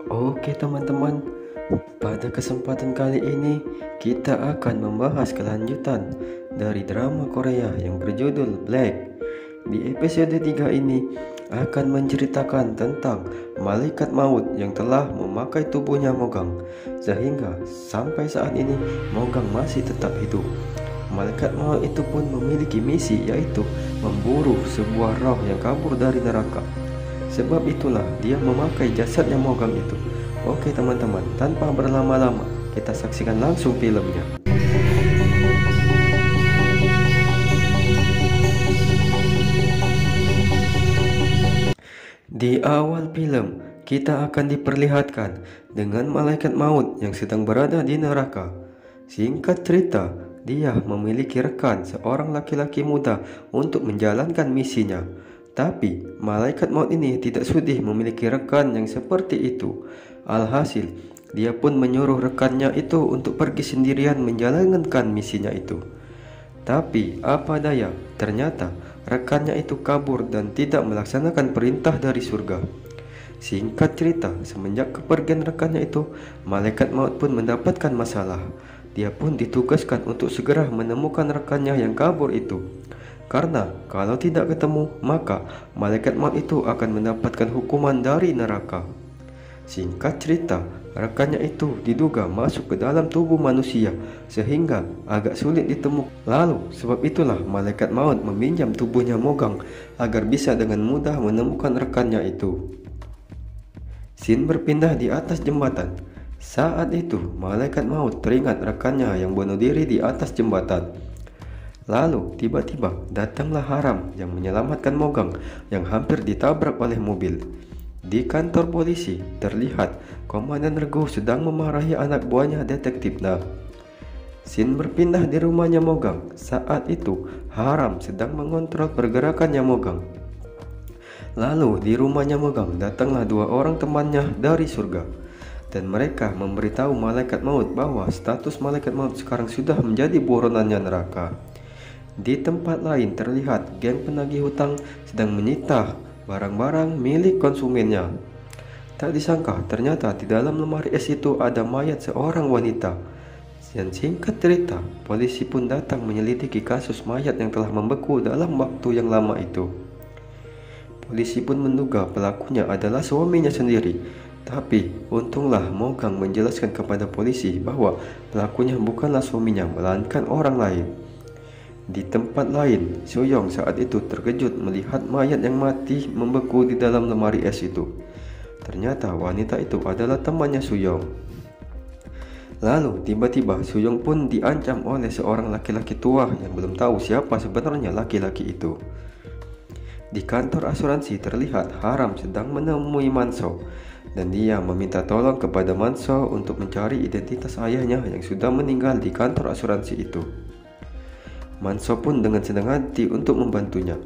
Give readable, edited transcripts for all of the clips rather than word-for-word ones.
Oke teman-teman, pada kesempatan kali ini kita akan membahas kelanjutan dari drama Korea yang berjudul Black. Di episode 3 ini akan menceritakan tentang malaikat maut yang telah memakai tubuhnya Mogang, sehingga sampai saat ini Mogang masih tetap hidup. Malaikat maut itu pun memiliki misi, yaitu memburu sebuah roh yang kabur dari neraka. Sebab itulah dia memakai jasadnya Mogang itu. Oke teman-teman, tanpa berlama-lama kita saksikan langsung filmnya. Di awal film, kita akan diperlihatkan dengan malaikat maut yang sedang berada di neraka. Singkat cerita, dia memiliki rekan seorang laki-laki muda untuk menjalankan misinya. Tapi malaikat maut ini tidak sudi memiliki rekan yang seperti itu. Alhasil, dia pun menyuruh rekannya itu untuk pergi sendirian menjalankan misinya itu. Tapi apa daya, ternyata rekannya itu kabur dan tidak melaksanakan perintah dari surga. Singkat cerita, semenjak kepergian rekannya itu, malaikat maut pun mendapatkan masalah. Dia pun ditugaskan untuk segera menemukan rekannya yang kabur itu. Karena kalau tidak ketemu, maka malaikat maut itu akan mendapatkan hukuman dari neraka. Singkat cerita, rekannya itu diduga masuk ke dalam tubuh manusia sehingga agak sulit ditemukan. Lalu sebab itulah malaikat maut meminjam tubuhnya Mogang agar bisa dengan mudah menemukan rekannya itu. Scene berpindah di atas jembatan. Saat itu malaikat maut teringat rekannya yang bunuh diri di atas jembatan. Lalu tiba-tiba datanglah Haram yang menyelamatkan Mogang yang hampir ditabrak oleh mobil. Di kantor polisi terlihat Komandan Regu sedang memarahi anak buahnya Detektif Na. Scene berpindah di rumahnya Mogang. Saat itu Haram sedang mengontrol pergerakannya Mogang. Lalu di rumahnya Mogang datanglah dua orang temannya dari surga, dan mereka memberitahu malaikat maut bahwa status malaikat maut sekarang sudah menjadi buronannya neraka. Di tempat lain terlihat geng penagih hutang sedang menyita barang-barang milik konsumennya. Tak disangka ternyata di dalam lemari es itu ada mayat seorang wanita. Dan singkat cerita, polisi pun datang menyelidiki kasus mayat yang telah membeku dalam waktu yang lama itu. Polisi pun menduga pelakunya adalah suaminya sendiri. Tapi untunglah Mogang menjelaskan kepada polisi bahwa pelakunya bukanlah suaminya melainkan orang lain. Di tempat lain, Suyong saat itu terkejut melihat mayat yang mati membeku di dalam lemari es itu. Ternyata wanita itu adalah temannya Suyong. Lalu tiba-tiba Suyong pun diancam oleh seorang laki-laki tua yang belum tahu siapa sebenarnya laki-laki itu. Di kantor asuransi terlihat Haram sedang menemui Manso, dan dia meminta tolong kepada Manso untuk mencari identitas ayahnya yang sudah meninggal di kantor asuransi itu. Manso pun dengan senang hati untuk membantunya.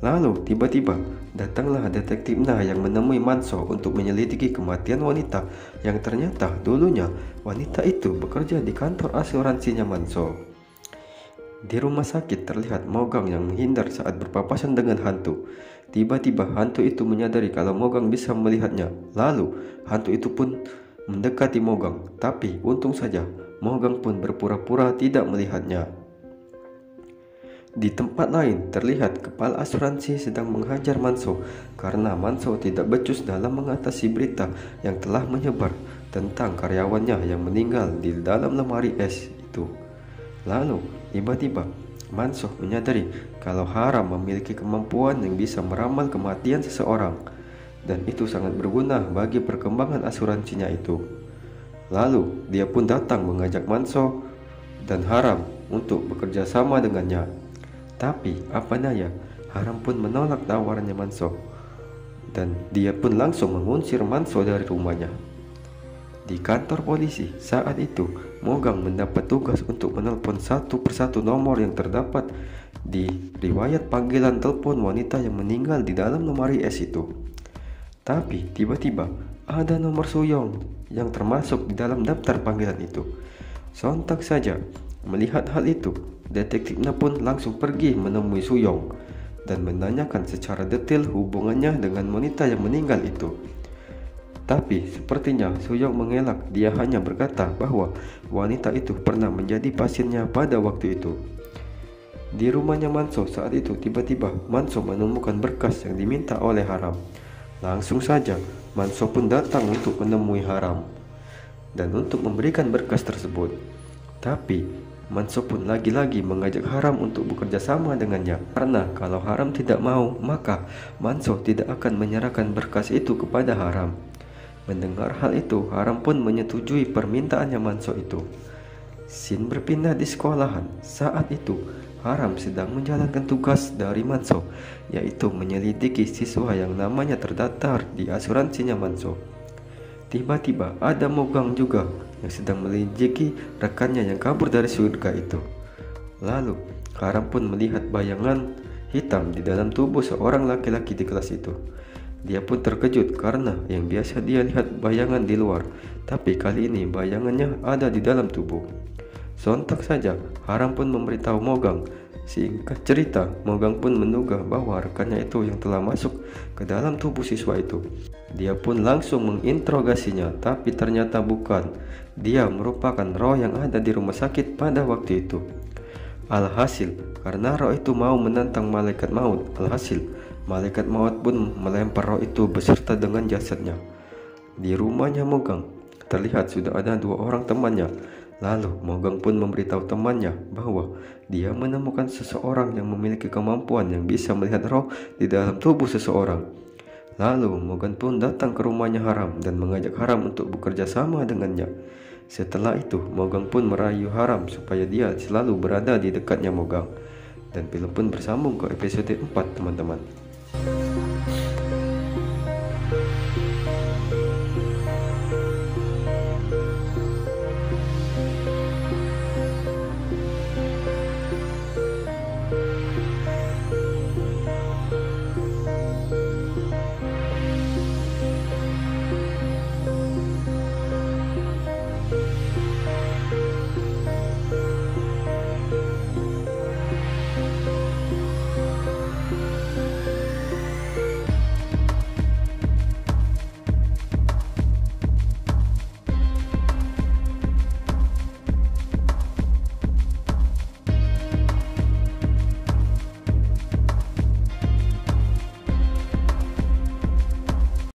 Lalu tiba-tiba datanglah Detektif Na yang menemui Manso untuk menyelidiki kematian wanita yang ternyata dulunya wanita itu bekerja di kantor asuransinya Manso. Di rumah sakit terlihat Mogang yang menghindar saat berpapasan dengan hantu. Tiba-tiba hantu itu menyadari kalau Mogang bisa melihatnya. Lalu hantu itu pun mendekati Mogang, tapi untung saja Mogang pun berpura-pura tidak melihatnya. Di tempat lain terlihat kepala asuransi sedang menghajar Manso karena Manso tidak becus dalam mengatasi berita yang telah menyebar tentang karyawannya yang meninggal di dalam lemari es itu. Lalu tiba-tiba Manso menyadari kalau Haram memiliki kemampuan yang bisa meramal kematian seseorang, dan itu sangat berguna bagi perkembangan asuransinya itu. Lalu dia pun datang mengajak Manso dan Haram untuk bekerja sama dengannya. Tapi apa daya, Haram pun menolak tawarannya Manso, dan dia pun langsung mengusir Manso dari rumahnya. Di kantor polisi saat itu, Mogang mendapat tugas untuk menelpon satu persatu nomor yang terdapat di riwayat panggilan telepon wanita yang meninggal di dalam lemari es itu. Tapi tiba-tiba ada nomor Suyong yang termasuk di dalam daftar panggilan itu. Sontak saja melihat hal itu, Detektif Na pun langsung pergi menemui Suyong dan menanyakan secara detail hubungannya dengan wanita yang meninggal itu. Tapi sepertinya Suyong mengelak. Dia hanya berkata bahwa wanita itu pernah menjadi pasiennya pada waktu itu. Di rumahnya Manso saat itu tiba-tiba Manso menemukan berkas yang diminta oleh Haram. Langsung saja Manso pun datang untuk menemui Haram dan untuk memberikan berkas tersebut. Tapi Manso pun lagi-lagi mengajak Haram untuk bekerja sama dengannya, karena kalau Haram tidak mau, maka Manso tidak akan menyerahkan berkas itu kepada Haram. Mendengar hal itu, Haram pun menyetujui permintaannya Manso itu. Scene berpindah di sekolahan. Saat itu Haram sedang menjalankan tugas dari Manso, yaitu menyelidiki siswa yang namanya terdaftar di asuransinya Manso. Tiba-tiba ada Mogang juga yang sedang menyelidiki rekannya yang kabur dari surga itu. Lalu Haram pun melihat bayangan hitam di dalam tubuh seorang laki-laki di kelas itu. Dia pun terkejut karena yang biasa dia lihat bayangan di luar, tapi kali ini bayangannya ada di dalam tubuh. Sontak saja Haram pun memberitahu Mogang. Singkat cerita, Mogang pun menduga bahwa rekannya itu yang telah masuk ke dalam tubuh siswa itu. Dia pun langsung menginterogasinya, tapi ternyata bukan. Dia merupakan roh yang ada di rumah sakit pada waktu itu. Alhasil, karena roh itu mau menantang malaikat maut, malaikat maut pun melempar roh itu beserta dengan jasadnya. Di rumahnya Mogang terlihat sudah ada 2 orang temannya. Lalu Mogang pun memberitahu temannya bahwa dia menemukan seseorang yang memiliki kemampuan yang bisa melihat roh di dalam tubuh seseorang. Lalu Mogang pun datang ke rumahnya Haram dan mengajak Haram untuk bekerja sama dengannya. Setelah itu Mogang pun merayu Haram supaya dia selalu berada di dekatnya Mogang. Dan film pun bersambung ke episode 4 teman-teman.